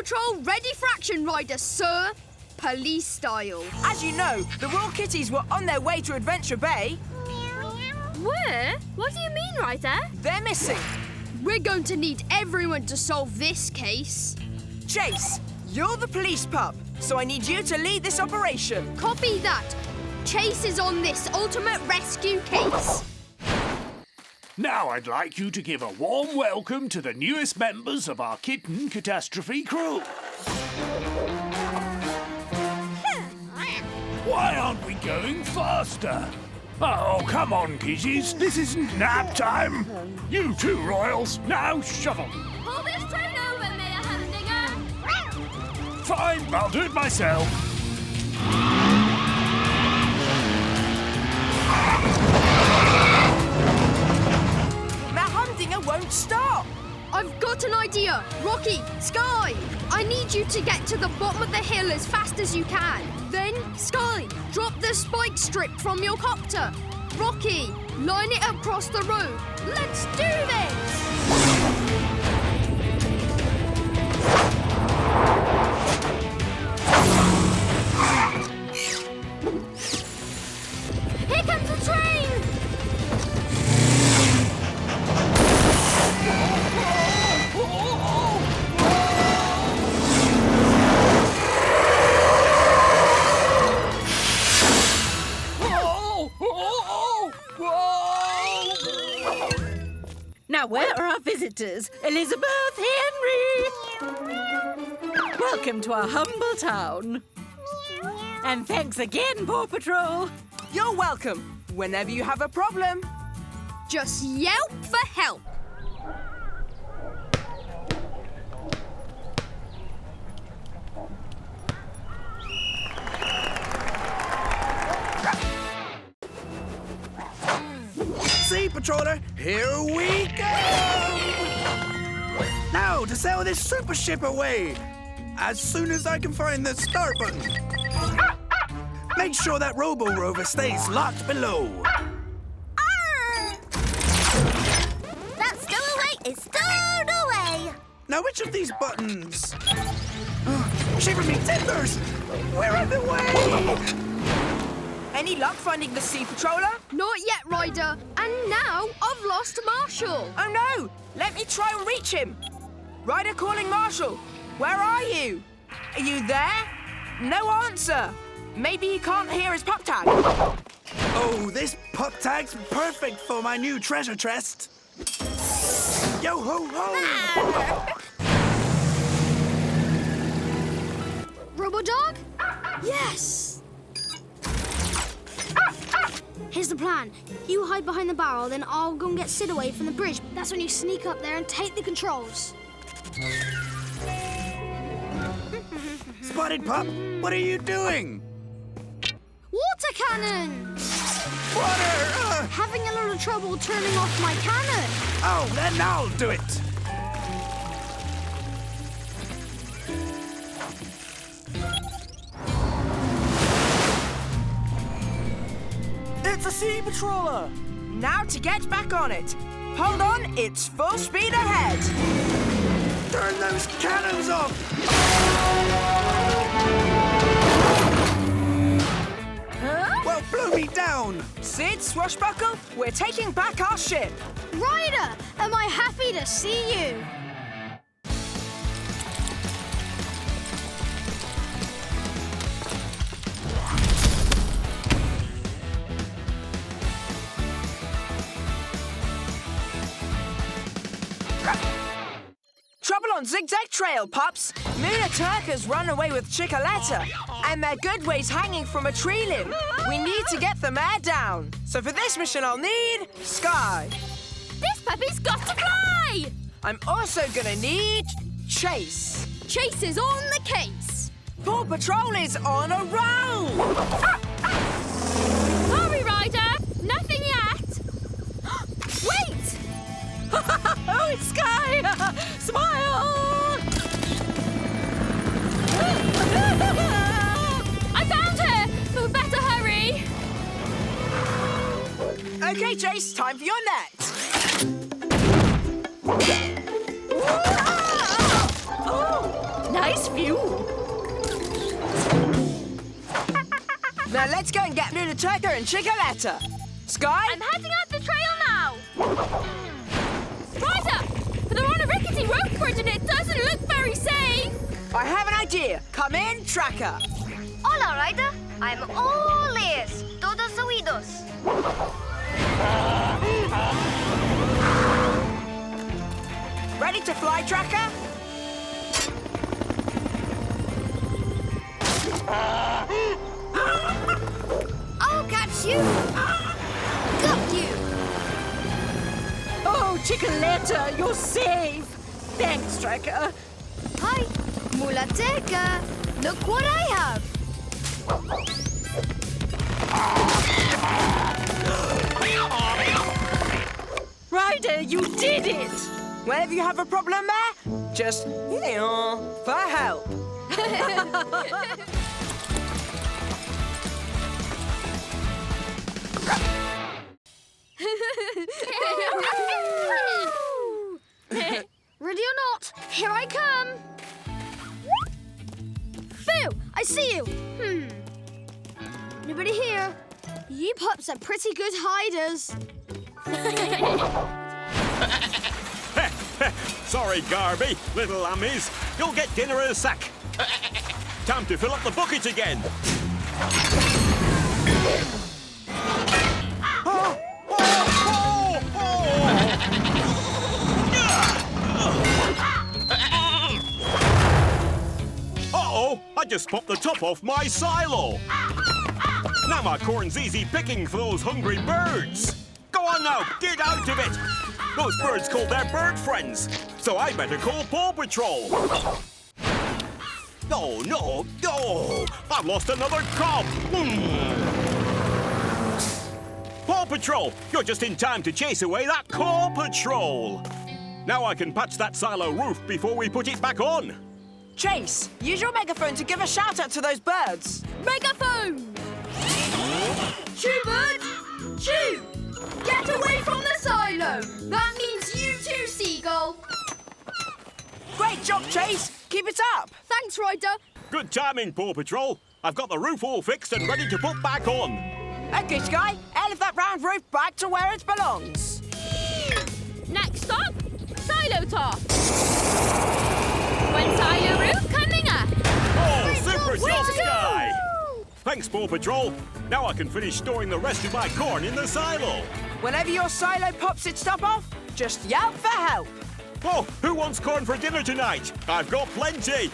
Patrol ready for action, Ryder, sir. Police style. As you know, the Royal Kitties were on their way to Adventure Bay. Where? What do you mean, Ryder? They're missing. We're going to need everyone to solve this case. Chase, you're the police pup, so I need you to lead this operation. Copy that. Chase is on this Ultimate Rescue case. Now I'd like you to give a warm welcome to the newest members of our Kitten Catastrophe crew. Why aren't we going faster? Oh, come on, kiddies. This isn't nap time. You two, Royals, now shovel. Pull this train over, Mayor Humdinger. Fine, I'll do it myself. Mayor Humdinger won't stop. I've got an idea. Rocky, Sky, I need you to get to the bottom of the hill as fast as you can. Then, Sky, drop the spike strip from your copter. Rocky, line it across the road. Let's do this! Here comes the train! Now, where are our visitors? Elizabeth, Henry! Welcome to our humble town. And thanks again, Paw Patrol. You're welcome. Whenever you have a problem. Just yelp for help. Sea Patroller, here we go! Now to sail this super ship away, as soon as I can find the start button. Make sure that Robo-Rover stays locked below. That's stowed away. It's stowed away. Now which of these buttons? Shiver me timbers! We're underway! Any luck finding the Sea Patroller? Not yet, Ryder. And now I've lost Marshall. Oh no! Let me try and reach him. Ryder calling Marshall. Where are you? Are you there? No answer. Maybe he can't hear his pup tag. Oh, this pup tag's perfect for my new treasure chest. Yo ho ho! Robo-Dog? Yes! Here's the plan. You hide behind the barrel, then I'll go and get Sid away from the bridge. That's when you sneak up there and take the controls. Spotted Pup, what are you doing? Water cannon! Water! Having a little trouble turning off my cannon. Oh, then I'll do it. It's a Sea Patroller. Now to get back on it. Hold on, it's full speed ahead. Turn those cannons off! Well, blow me down! Sid, Swashbuckle, we're taking back our ship. Ryder, am I happy to see you? Trouble on Zig Zag Trail, Pups. Muna Turker's run away with Chickaletta, and their Goodway's hanging from a tree limb. We need to get the mare down. So for this mission, I'll need Sky. This puppy's got to fly! I'm also gonna need Chase. Chase is on the case. Paw Patrol is on a roll. Sorry, Ryder. Nothing yet. Wait! Oh, it's Sky! Smile! I found her! We better hurry. Okay, Chase, time for your net. Oh, nice view. Now let's go and get Luna Turker and Chickaletta. Sky? I'm heading up the trail now. Ryder! They're on a rickety rope bridge and it doesn't look very safe. I have an idea. Come in, Tracker. Hola, Ryder. I'm all ears. Todos oídos. Ready to fly, Tracker? I'll catch you. Got you. Oh, Chickaletta, you're safe. Thanks, Tracker. Hi, Mulateka. Look what I have. Ryder, you did it. Whenever you have a problem there, just for help. Ready or not, here I come. Boo! I see you. Nobody here. You pups are pretty good hiders. Sorry, Garby, little lammies. You'll get dinner in a sec. Time to fill up the bucket again. Uh-oh, I just popped the top off my silo. Now my corn's easy picking for those hungry birds. Go on now, get out of it. Those birds call their bird friends, so I better call PAW Patrol. No, I've lost another cob. PAW Patrol, you're just in time to chase away that Paw Patrol. Now I can patch that silo roof before we put it back on. Chase, use your megaphone to give a shout out to those birds. Megaphone! Shoo, bird! Shoo! Get away from the silo! That means you too, Seagull! Great job, Chase. Keep it up. Thanks, Ryder. Good timing, Paw Patrol. I've got the roof all fixed and ready to put back on. Okay, Sky, elevate that round roof back to where it belongs. Next stop, silo top. One silo roof coming up. Oh, super Way job, to go! Sky! Thanks, Paw Patrol. Now I can finish storing the rest of my corn in the silo. Whenever your silo pops its top off, just yelp for help. Oh, who wants corn for dinner tonight? I've got plenty.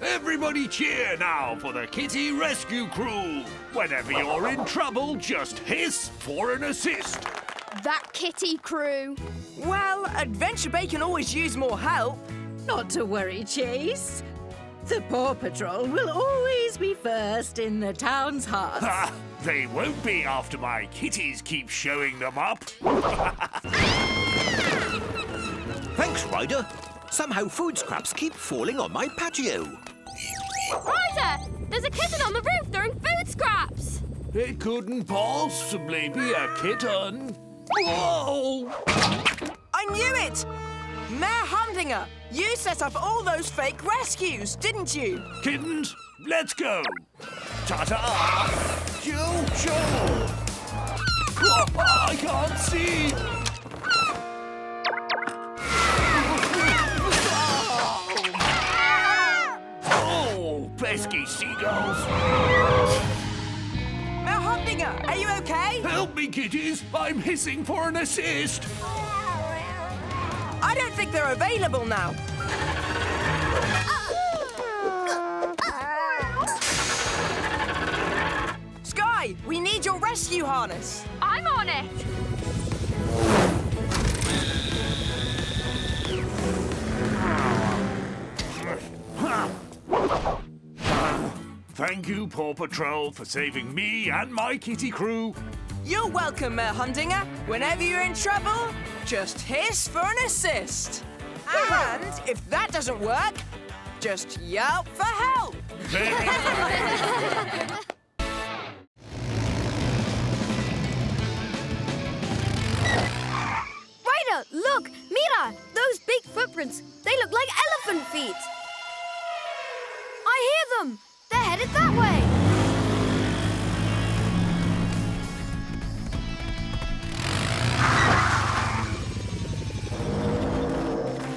Everybody cheer now for the Kitty Rescue Crew. Whenever you're in trouble, just hiss for an assist. That kitty crew. Well, Adventure Bay can always use more help. Not to worry, Chase. The Paw Patrol will always be first in the town's heart. Ha! They won't be after my kitties keep showing them up. Thanks, Ryder. Somehow food scraps keep falling on my patio. Ryder, there's a kitten on the roof throwing food scraps. It couldn't possibly be a kitten. Whoa! I knew it! Mayor Humdinger, you set up all those fake rescues, didn't you? Kittens, let's go. Ta-ta! Choo-choo! Oh, I can't see! Oh, pesky seagulls! Mayor Humdinger, are you okay? Help me, kitties! I'm hissing for an assist! I don't think they're available now. Sky, we need your rescue harness. I'm on it. Thank you, Paw Patrol, for saving me and my kitty crew. You're welcome, Mayor Humdinger. Whenever you're in trouble, just hiss for an assist. And if that doesn't work, just yelp for help. Very good. Ryder, look! Mira! Those big footprints, they look like elephant feet. I hear them! They're headed that way.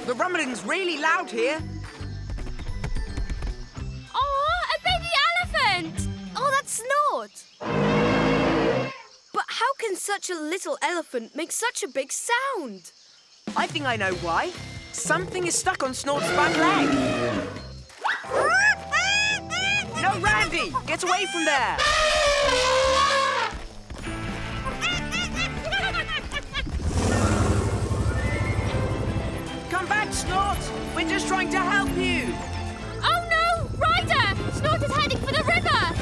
The rumbling's really loud here. Oh, a baby elephant! Oh, that's Snort! But how can such a little elephant make such a big sound? I think I know why. Something is stuck on Snort's back leg. No, Randy! Get away from there! Come back, Snort! We're just trying to help you! Oh no! Ryder! Snort is heading for the river!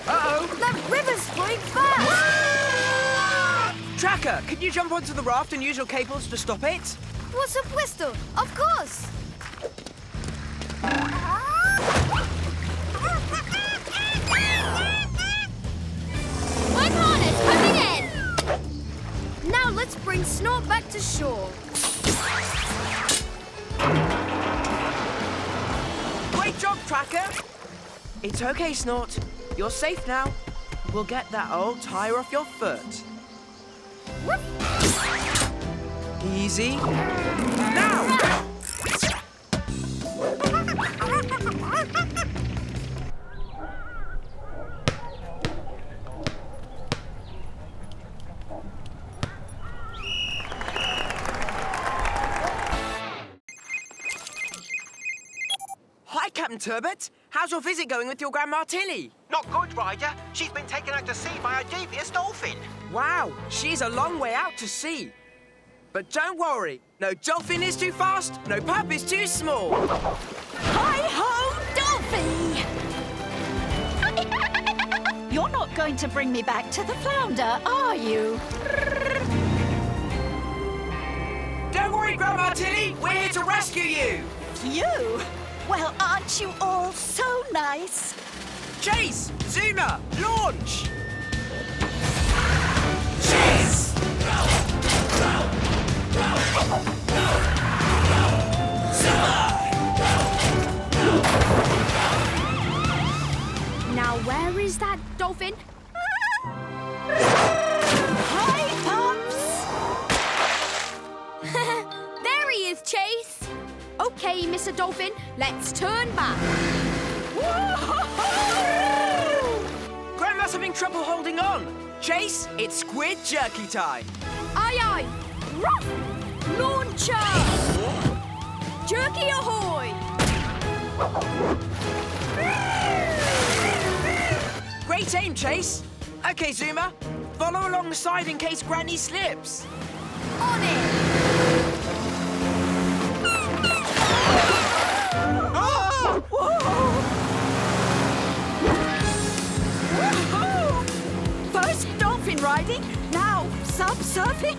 Uh-oh! That river's flowing fast! Tracker, can you jump onto the raft and use your cables to stop it? Por supuesto! Of course! One harness coming in! Now let's bring Snort back to shore. Great job, Tracker! It's okay, Snort. You're safe now. We'll get that old tire off your foot. Easy. Now! Hi, Captain Turbot. How's your visit going with your Grandma Tilly? Not good, Ryder. She's been taken out to sea by a devious dolphin. Wow, she's a long way out to sea. But don't worry, no dolphin is too fast, no pup is too small. Hi-ho, Dolphy! You're not going to bring me back to the flounder, are you? Don't worry, Grandma Tilly, we're here to rescue you. You? Well, aren't you all so nice? Chase! Zuma! Launch! Chase! Now, where is that dolphin? Hi, Pops! There he is, Chase. Okay, Mr. Dolphin, let's turn back. Grandma's having trouble holding on. Chase, it's squid jerky time. Aye, aye. Ruff! Launcher! Jerky ahoy! Great aim, Chase. Okay, Zuma, follow along the side in case Granny slips. On it! First dolphin riding, now sub-surfing.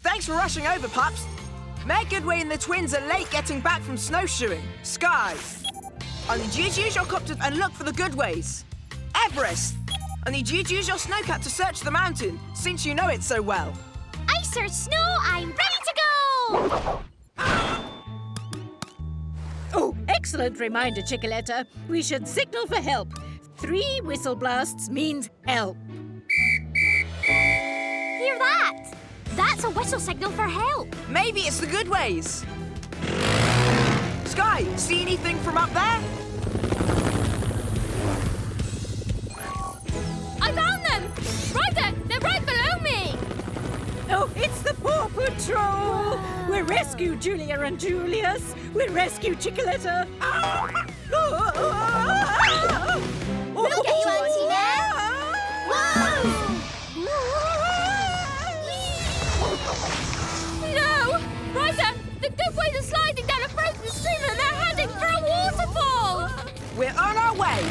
Thanks for rushing over, pups. Mayor Goodway and the twins are late getting back from snowshoeing. Sky, I need you to use your copter and look for the Goodways. Everest, I need you to use your snowcat to search the mountain, since you know it so well. Ice or snow, I'm ready to go! Oh, excellent reminder, Chickaletta. We should signal for help. 3 whistle blasts means help. Hear that? That's a whistle signal for help. Maybe it's the Goodways. Sky, see anything from up there? I found them! Ryder, they're right below me! Oh, it's the PAW Patrol! We rescue Julia and Julius. We rescue Chickaletta. We'll get you, Auntie Nell! Whoa! The good boys are sliding down a frozen stream and they're heading for a waterfall! We're on our way.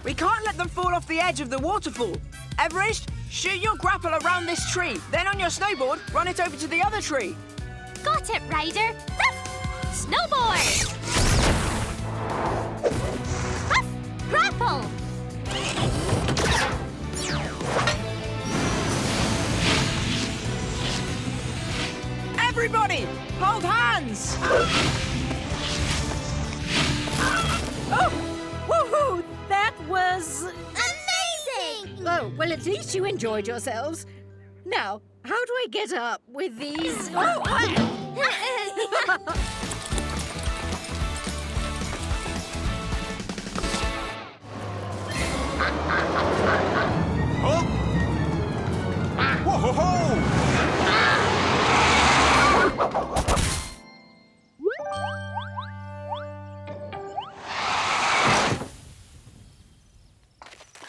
We can't let them fall off the edge of the waterfall. Everest, shoot your grapple around this tree. Then on your snowboard, run it over to the other tree. Got it, Ryder. Snowboard! Grapple! Everybody, hold hands. Oh, woohoo! That was... Amazing! Oh, well, at least you enjoyed yourselves. Now, how do I get up with these... Oh, Huh? Whoa-ho-ho!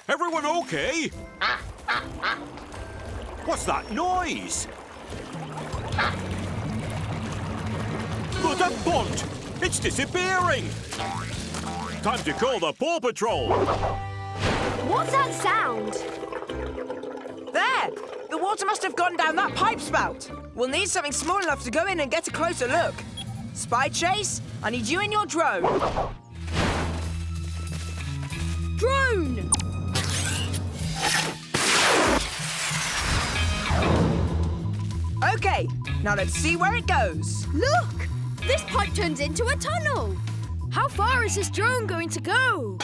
Everyone okay? What's that noise? Look at Bont! It's disappearing! Time to call the Paw Patrol! What's that sound? There! The water must have gone down that pipe spout. We'll need something small enough to go in and get a closer look. Spy Chase, I need you in your drone. Drone! Okay, now let's see where it goes. Look! This pipe turns into a tunnel. How far is this drone going to go?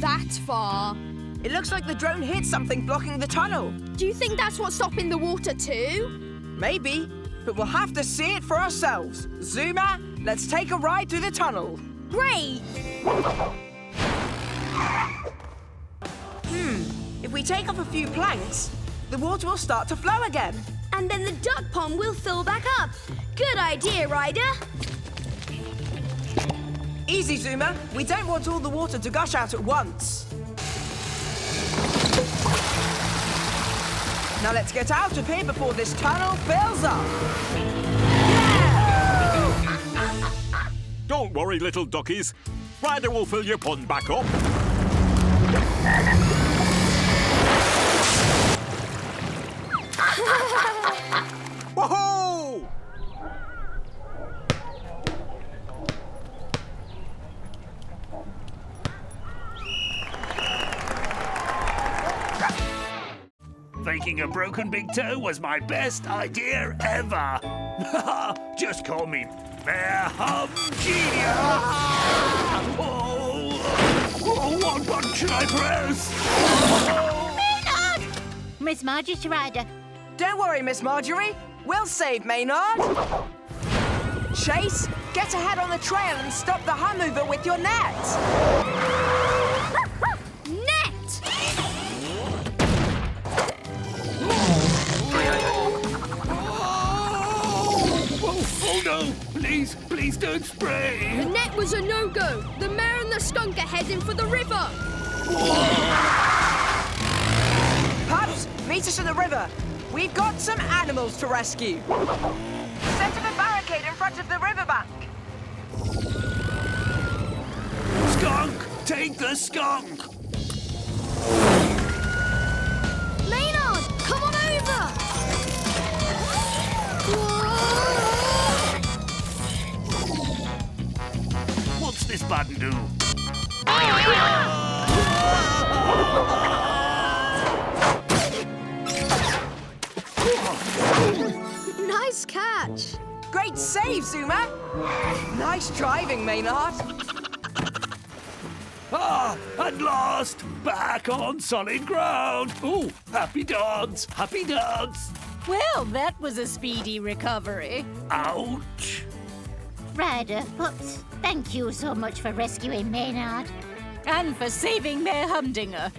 That far. It looks like the drone hit something blocking the tunnel. Do you think that's what's stopping the water too? Maybe, but we'll have to see it for ourselves. Zuma, let's take a ride through the tunnel. Great! If we take off a few planks, the water will start to flow again. And then the duck pond will fill back up. Good idea, Ryder. Easy, Zuma. We don't want all the water to gush out at once. Now let's get out of here before this tunnel fills up. Yeah! Don't worry, little duckies. Ryder will fill your pond back up. Whoa! Thinking a broken big toe was my best idea ever. Just call me Mayor Humdinger. What button should I press? Miss Margie's Ryder. Don't worry, Miss Marjorie. We'll save Maynard. Chase, get ahead on the trail and stop the Hummover with your net. Net! Oh no! Please don't spray! The net was a no-go. The mayor and the skunk are heading for the river. Pups, meet us in the river. We've got some animals to rescue. Set up a barricade in front of the riverbank. Skunk! Take the skunk! Maynard, come on over! What's this button do? Nice catch. Great save, Zuma. Nice driving, Maynard. At last! Back on solid ground! Oh, happy dance! Happy dance! well, that was a speedy recovery. Ouch! Ryder, Pups, thank you so much for rescuing Maynard. And for saving Mayor Humdinger.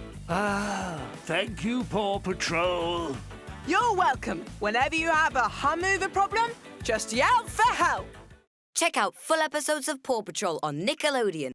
Thank you, Paw Patrol. You're welcome. Whenever you have a Hummover problem, just yell for help. Check out full episodes of Paw Patrol on Nickelodeon.